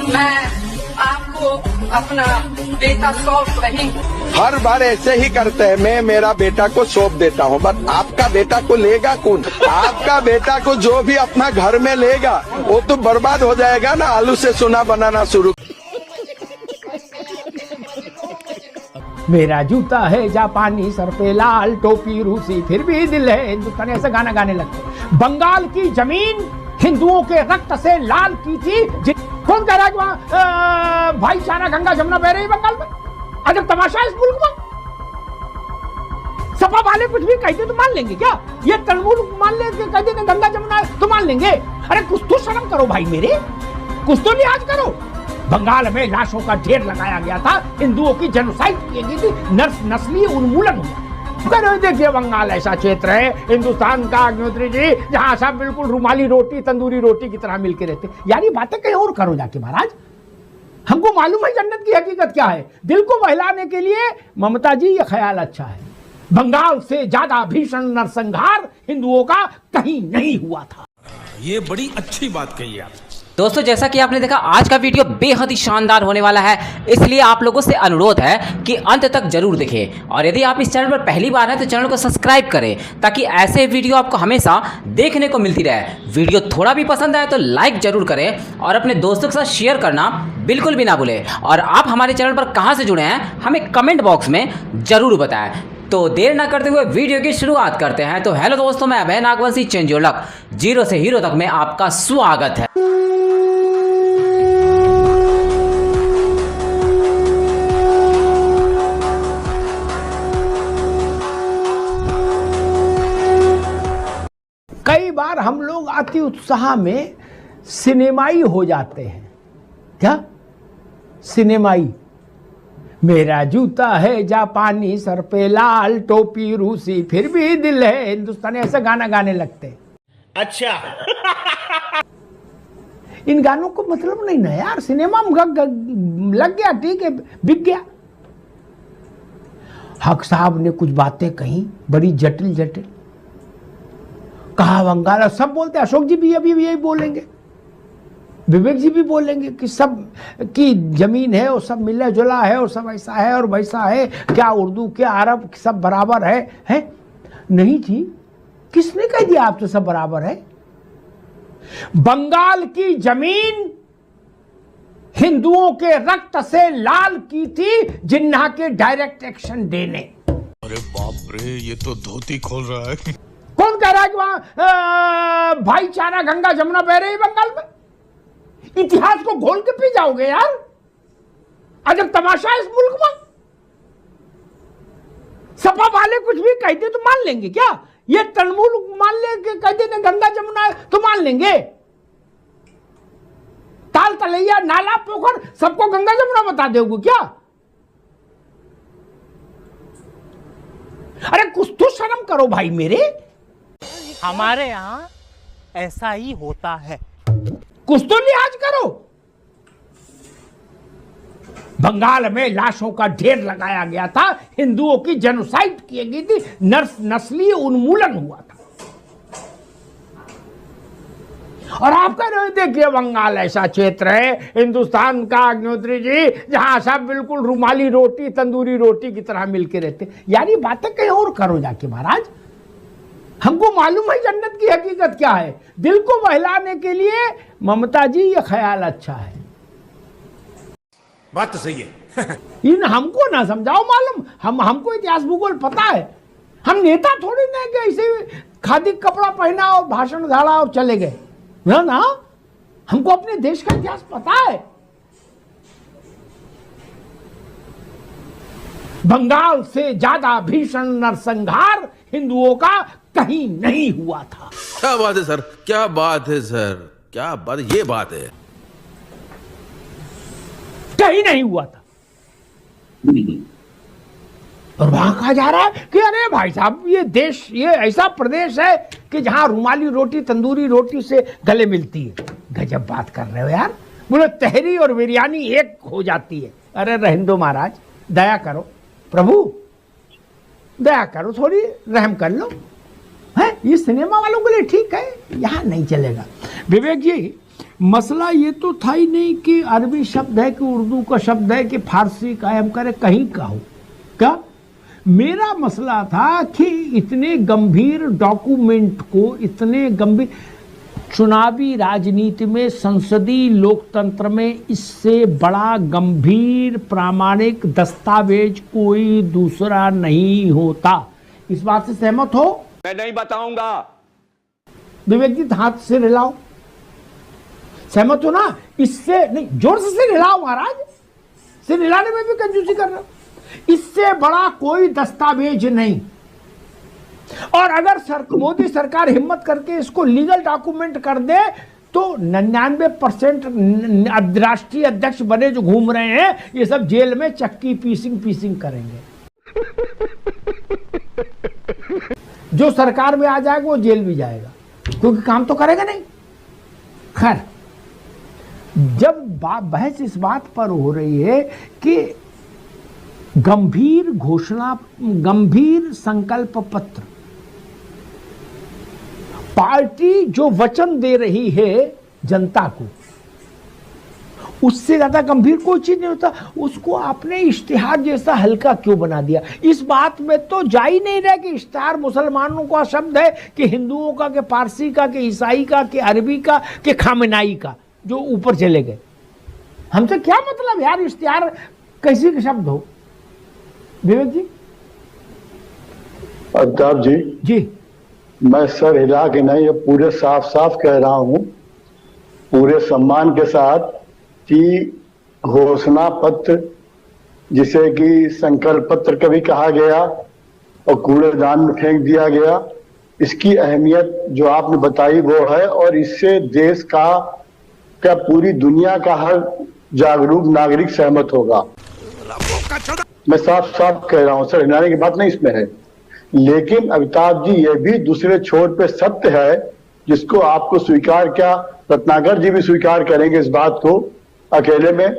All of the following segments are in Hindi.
मैं आपको अपना बेटा सौंप रही हूँ। हर बार ऐसे ही करते हैं, मैं मेरा बेटा को सौंप देता हूँ, बट आपका बेटा को लेगा कौन? आपका बेटा को जो भी अपना घर में लेगा वो तो बर्बाद हो जाएगा ना। आलू से सोना बनाना शुरू। मेरा जूता है जापानी, सर पे लाल टोपी रूसी, फिर भी दिल है हिंदुस्तानी, ऐसा गाना गाने लगते। बंगाल की जमीन हिंदुओं के रक्त से लाल की थी। कौन कह रहा है कि वहां भाईचारा गंगा जमुना बह रही बंगाल में? अजब तमाशा है इस मुल्क में। सपा वाले कुछ भी कहते तो मान लेंगे क्या? ये तृणमूल मान ले कहते हैं गंगा जमुना तो मान लेंगे? अरे कुछ तो शर्म करो भाई मेरे, कुछ तो लिहाज करो। बंगाल में लाशों का ढेर लगाया गया था, हिंदुओं की जेनोसाइड की गई थी, नस्लीय उन्मूलन हुआ। देखिए बंगाल ऐसा क्षेत्र है हिंदुस्तान का अग्निहोत्री जी, जहां सब बिल्कुल रुमाली रोटी तंदूरी रोटी की तरह मिलके रहते। यार ये बातें कहीं और करो जाके महाराज। हमको मालूम है जन्नत की हकीकत क्या है। दिल को बहलाने के लिए ममता जी ये ख्याल अच्छा है। बंगाल से ज्यादा भीषण नरसंहार हिंदुओं का कहीं नहीं हुआ था। ये बड़ी अच्छी बात कही आप। दोस्तों जैसा कि आपने देखा आज का वीडियो बेहद ही शानदार होने वाला है, इसलिए आप लोगों से अनुरोध है कि अंत तक जरूर देखें। और यदि आप इस चैनल पर पहली बार हैं तो चैनल को सब्सक्राइब करें, ताकि ऐसे वीडियो आपको हमेशा देखने को मिलती रहे। वीडियो थोड़ा भी पसंद आए तो लाइक जरूर करें और अपने दोस्तों के साथ शेयर करना बिल्कुल भी ना भूलें। और आप हमारे चैनल पर कहाँ से जुड़े हैं हमें कमेंट बॉक्स में जरूर बताएं। तो देर ना करते हुए वीडियो की शुरुआत करते हैं। तो हेलो दोस्तों, मैं Abhay Nagvanshi, change your luck, zero से हीरो तक में आपका स्वागत है। कई बार हम लोग अति उत्साह में सिनेमाई हो जाते हैं। क्या सिनेमाई? मेरा जूता है जापानी, सर पे लाल टोपी रूसी, फिर भी दिल है हिंदुस्तानी, ऐसा गाना गाने लगते। अच्छा इन गानों को मतलब नहीं ना यार। सिनेमा में लग गया, ठीक है, बिक गया। हक साहब ने कुछ बातें कही बड़ी जटिल जटिल, कहा बंगाल, सब बोलते, अशोक जी भी अभी यही बोलेंगे, विवेक जी भी बोलेंगे कि सब की जमीन है और सब मिला जुला है और सब ऐसा है और वैसा है, क्या उर्दू क्या अरब सब बराबर है? नहीं जी, किसने कह दिया आपसे सब बराबर है? बंगाल की जमीन हिंदुओं के रक्त से लाल की थी जिन्ना के डायरेक्ट एक्शन डे ने। अरे बाप रे, ये तो धोती खोल रहा है। कौन कह रहा है कि वहां भाईचारा गंगा जमुना बह रही बंगाल में? इतिहास को घोल के पी जाओगे यार। अजब तमाशा है इस मुल्क में। सपा वाले कुछ भी कहते तो मान लेंगे क्या? ये तृणमूल मान ले के कहते ना गंगा जमुना तो मान लेंगे? ताल तलैया नाला पोखर सबको गंगा जमुना बता दोगे क्या? अरे कुछ तो शर्म करो भाई मेरे। हमारे यहाँ ऐसा ही होता है, कुछ तो लिहाज करो। बंगाल में लाशों का ढेर लगाया गया था, हिंदुओं की जेनोसाइड की गई थी, नस्लीय उन्मूलन हुआ था। और आप कह रहे हो देखिए बंगाल ऐसा क्षेत्र है हिंदुस्तान का अग्निहोत्री जी, जहां सब बिल्कुल रुमाली रोटी तंदूरी रोटी की तरह मिलके रहते। यार ये बातें कहीं और करो जाके महाराज। हमको मालूम है जन्नत की हकीकत क्या है। दिल को बहलाने के लिए ममता जी ये ख्याल अच्छा है। बात तो सही है। इन हमको ना समझाओ, मालूम हमको इतिहास भूगोल पता है। हम नेता थोड़ी ना कि ऐसे खादी कपड़ा पहना और भाषण झाड़ा और चले गए ना। हमको अपने देश का इतिहास पता है। बंगाल से ज्यादा भीषण नरसंहार हिंदुओं का कहीं नहीं हुआ था। क्या बात है सर, क्या बात है सर, क्या बात, ये बात है, कहीं नहीं हुआ था। और वहां कहा जा रहा है कि अरे भाई साहब ये देश, ये ऐसा प्रदेश है कि जहां रुमाली रोटी तंदूरी रोटी से गले मिलती है। गजब बात कर रहे हो यार। बोले तहरी और बिरयानी एक हो जाती है। अरे रहने दो महाराज, दया करो प्रभु, दया करो, थोड़ी रहम कर लो। है ये सिनेमा वालों के लिए ठीक है, यहां नहीं चलेगा। विवेक जी मसला ये तो था ही नहीं कि अरबी शब्द है कि उर्दू का शब्द है कि फारसी का है, हम करे कहीं का हो। क्या मेरा मसला था कि इतने गंभीर डॉक्यूमेंट को, इतने गंभीर चुनावी राजनीति में, संसदीय लोकतंत्र में इससे बड़ा गंभीर प्रामाणिक दस्तावेज कोई दूसरा नहीं होता। इस बात से सहमत हो? मैं नहीं बताऊंगा। विवेक जी हाथ से हिलाओ, सहमत हो ना? इससे नहीं, जोर से सिर हिलाओ महाराज, सिर हिलाने में भी कंजूसी कर रहे हो। इससे बड़ा कोई दस्तावेज नहीं। और अगर मोदी सरकार हिम्मत करके इसको लीगल डॉक्यूमेंट कर दे तो 99% राष्ट्रीय अध्यक्ष बने जो घूम रहे हैं, ये सब जेल में चक्की पीसिंग करेंगे। जो सरकार में आ जाएगा वो जेल भी जाएगा, क्योंकि काम तो करेगा नहीं। खैर, जब बहस इस बात पर हो रही है कि गंभीर घोषणा, गंभीर संकल्प पत्र, पार्टी जो वचन दे रही है जनता को, उससे ज्यादा गंभीर कोई चीज नहीं होता। उसको आपने इश्तिहार जैसा हल्का क्यों बना दिया? इस बात में तो जा ही नहीं रहा कि इश्तिहार मुसलमानों का शब्द है कि हिंदुओं का, कि पारसी का, कि ईसाई का, कि अरबी का, कि खामेनाई का, जो ऊपर चले गए। हमसे क्या मतलब यार, इश्तिहार कैसी का शब्द हो? विवेक जी। अल्ताफ जी, मैं सर हिला के नहीं, ये पूरे साफ साफ कह रहा हूं, पूरे सम्मान के साथ, कि घोषणा पत्र, जिसे कि संकल्प पत्र कभी कहा गया और कूड़ेदान में फेंक दिया गया, इसकी अहमियत जो आपने बताई वो है। और इससे देश का क्या पूरी दुनिया का हर जागरूक नागरिक सहमत होगा। मैं साफ साफ कह रहा हूं सर, हिलाने की बात नहीं इसमें है। लेकिन अमिताभ जी, ये भी दूसरे छोर पे सत्य है, जिसको आपको स्वीकार, क्या रत्नाकर जी भी स्वीकार करेंगे इस बात को अकेले में,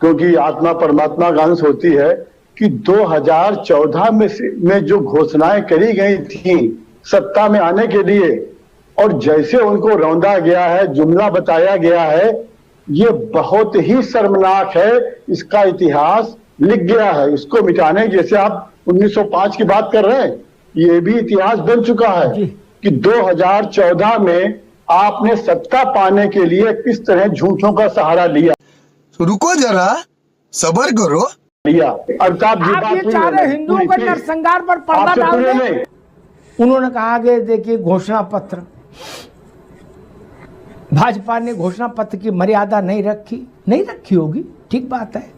क्योंकि आत्मा परमात्मा का अंश होती है, कि 2014 में जो घोषणाएं करी गई थी सत्ता में आने के लिए, और जैसे उनको रौंदा गया है, जुमला बताया गया है, ये बहुत ही शर्मनाक है। इसका इतिहास लिख गया है, इसको मिटाने, जैसे आप 1905 की बात कर रहे हैं, ये भी इतिहास बन चुका है कि 2014 में आपने सत्ता पाने के लिए किस तरह झूठों का सहारा लिया। रुको जरा, सब्र करो। लिया अमिताभ जी, आप ये चाह रहे हिंदुओं के नरसंहार पर पर्दा डाल दें? उन्होंने कहा कि देखिए घोषणा पत्र, भाजपा ने घोषणा पत्र की मर्यादा नहीं रखी होगी, ठीक बात है,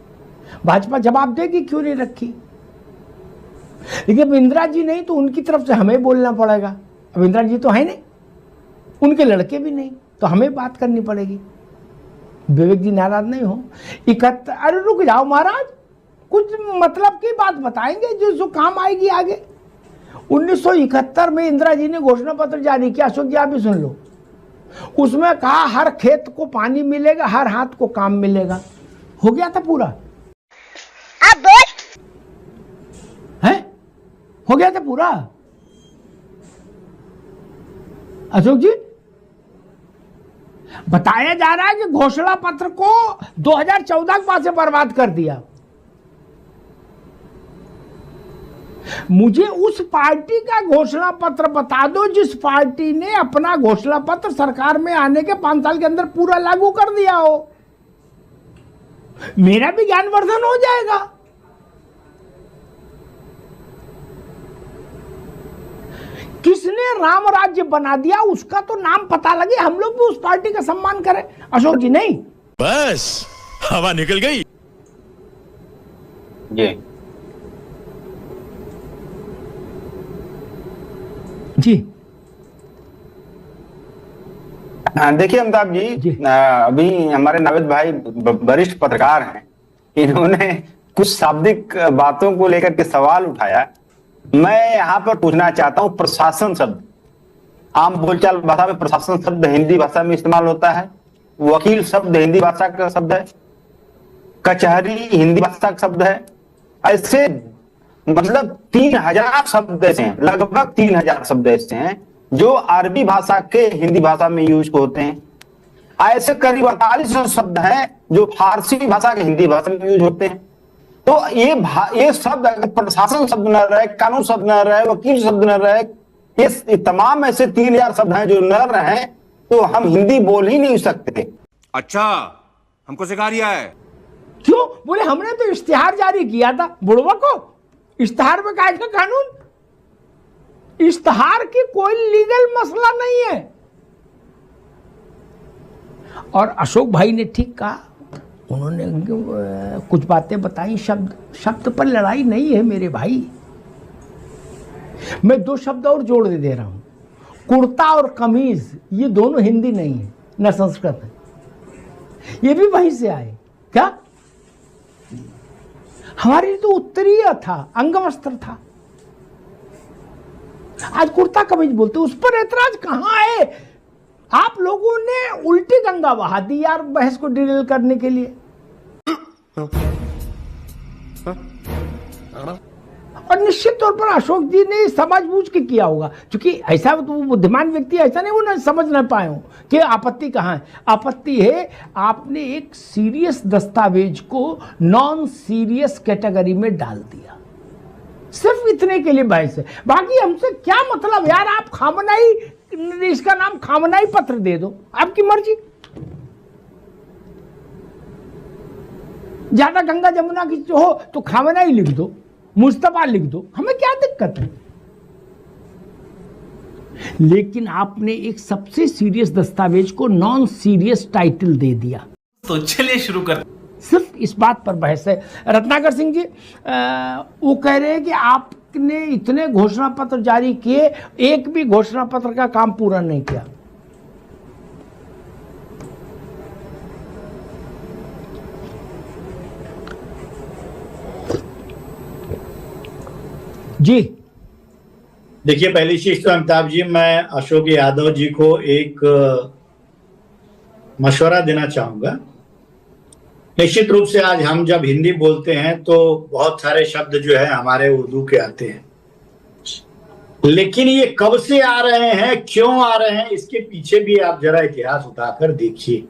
भाजपा जवाब देगी क्यों नहीं रखी। लेकिन अब इंदिरा जी नहीं तो उनकी तरफ से हमें बोलना पड़ेगा। अब इंदिरा जी तो है नहीं, उनके लड़के भी नहीं, तो हमें बात करनी पड़ेगी। विवेक जी नाराज नहीं हो। 71, अरे रुक जाओ महाराज, कुछ मतलब की बात बताएंगे जो काम आएगी आगे। 1971 में इंदिरा जी ने घोषणा पत्र जारी किया, अशोक जी आप भी सुन लो। उसमें कहा हर खेत को पानी मिलेगा, हर हाथ को काम मिलेगा। हो गया था पूरा? अब है, हो गया था पूरा? अशोक जी, बताया जा रहा है कि घोषणा पत्र को 2014 के बाद से बर्बाद कर दिया। मुझे उस पार्टी का घोषणा पत्र बता दो जिस पार्टी ने अपना घोषणा पत्र सरकार में आने के 5 साल के अंदर पूरा लागू कर दिया हो। मेरा भी ज्ञानवर्धन हो जाएगा। किसने राम राज्य बना दिया उसका तो नाम पता लगे, हम लोग भी उस पार्टी का सम्मान करें। अशोक जी नहीं, बस हवा निकल गई। जी देखिए अमिताभ जी, अभी हमारे नावेद भाई वरिष्ठ पत्रकार हैं, इन्होंने कुछ शाब्दिक बातों को लेकर के सवाल उठाया। मैं यहाँ पर पूछना चाहता हूँ, प्रशासन शब्द आम बोलचाल भाषा में प्रशासन शब्द हिंदी भाषा में इस्तेमाल होता है, वकील शब्द हिंदी भाषा का शब्द है, कचहरी हिंदी भाषा का शब्द है, ऐसे मतलब 3000 शब्द ऐसे हैं, लगभग 3000 शब्द ऐसे हैं जो अरबी भाषा के हिंदी भाषा में यूज होते हैं। ऐसे करीब 48 शब्द हैं जो फारसी भाषा के हिंदी भाषा में यूज होते हैं। तो ये शब्द अगर प्रशासन शब्द न रहे, कानून शब्द न रहे, वकील शब्द न रहे, ये तमाम ऐसे 3000 शब्द हैं जो न रहे तो हम हिंदी बोल ही नहीं सकते। अच्छा, हमको सिखा रिया है। क्यों? बोले हमने तो इश्तिहार जारी किया था। बुढ़वा को इश्तिहार में कायदा कानून, इश्तिहार की कोई लीगल मसला नहीं है। और अशोक भाई ने ठीक कहा, उन्होंने कुछ बातें बताई, शब्द पर लड़ाई नहीं है मेरे भाई। मैं 2 शब्द और जोड़ दे रहा हूं, कुर्ता और कमीज, ये दोनों हिंदी नहीं है न संस्कृत है, ये भी वहीं से आए। क्या हमारे तो उत्तरीय था, अंगवस्त्र था, आज कुर्ता कमीज बोलते, उस पर ऐतराज कहां है? आप लोगों ने उल्टी गंगा बहा दी यार बहस को डिरेल करने के लिए। और निश्चित तौर पर अशोक जी ने समझबूझ के किया होगा, क्योंकि ऐसा तो बुद्धिमान व्यक्ति ऐसा नहीं, वो ना समझ ना पाए हो कि आपत्ति कहाँ है। आपत्ति है आपने एक सीरियस दस्तावेज को नॉन सीरियस कैटेगरी में डाल दिया, सिर्फ इतने के लिए बहस है। बाकी हमसे क्या मतलब यार? आप खामनाई, इसका नाम खामनाई पत्र दे दो, आपकी मर्जी। ज्यादा गंगा जमुना की हो तो खामनाई लिख दो, मुस्तफा लिख दो, हमें क्या दिक्कत है? लेकिन आपने एक सबसे सीरियस दस्तावेज को नॉन सीरियस टाइटल दे दिया। तो चलिए शुरू कर। सिर्फ इस बात पर बहस है। रत्नाकर सिंह जी वो कह रहे हैं कि आपने इतने घोषणा पत्र जारी किए, एक भी घोषणा पत्र का काम पूरा नहीं किया। जी देखिए, पहली चीज तो अमिताभ जी, मैं अशोक यादव जी को एक मशवरा देना चाहूंगा। निश्चित रूप से आज हम जब हिंदी बोलते हैं तो बहुत सारे शब्द जो है हमारे उर्दू के आते हैं, लेकिन ये कब से आ रहे हैं, क्यों आ रहे हैं, इसके पीछे भी आप जरा इतिहास उठाकर देखिए।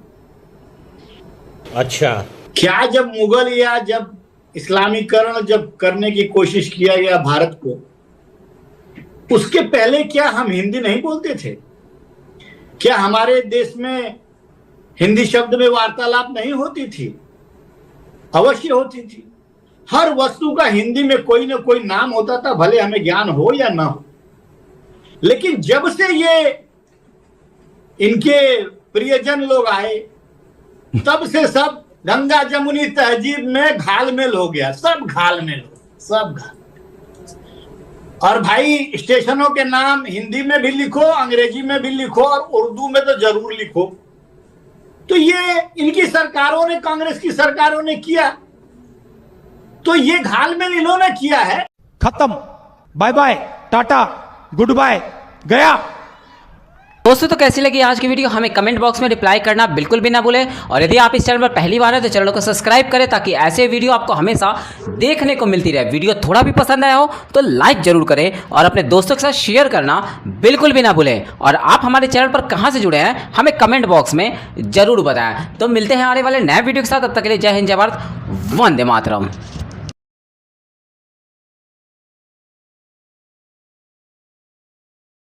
अच्छा, क्या जब मुगल या जब इस्लामीकरण जब करने की कोशिश किया गया भारत को, उसके पहले क्या हम हिंदी नहीं बोलते थे? क्या हमारे देश में हिंदी शब्द में वार्तालाप नहीं होती थी? अवश्य होती थी। हर वस्तु का हिंदी में कोई ना कोई नाम होता था, भले हमें ज्ञान हो या ना हो। लेकिन जब से ये इनके प्रियजन लोग आए, तब से सब गंगा जमुनी तहजीब में घालमेल हो गया, सब घालमेल हो, सब घाल। और भाई स्टेशनों के नाम हिंदी में भी लिखो, अंग्रेजी में भी लिखो, और उर्दू में तो जरूर लिखो। तो ये इनकी सरकारों ने, कांग्रेस की सरकारों ने किया, तो ये घालमेल इन्होंने किया है। खत्म, bye bye, tata, good bye, गया। दोस्तों तो कैसी लगी आज की वीडियो, हमें कमेंट बॉक्स में रिप्लाई करना बिल्कुल भी ना भूलें। और यदि आप इस चैनल पर पहली बार है तो चैनल को सब्सक्राइब करें, ताकि ऐसे वीडियो आपको हमेशा देखने को मिलती रहे। वीडियो थोड़ा भी पसंद आया हो तो लाइक जरूर करें और अपने दोस्तों के साथ शेयर करना बिल्कुल भी ना भूलें। और आप हमारे चैनल पर कहाँ से जुड़े हैं हमें कमेंट बॉक्स में जरूर बताएं। तो मिलते हैं आने वाले नए वीडियो के साथ, तब तक के लिए जय हिंद, जय भारत, वंदे मातरम।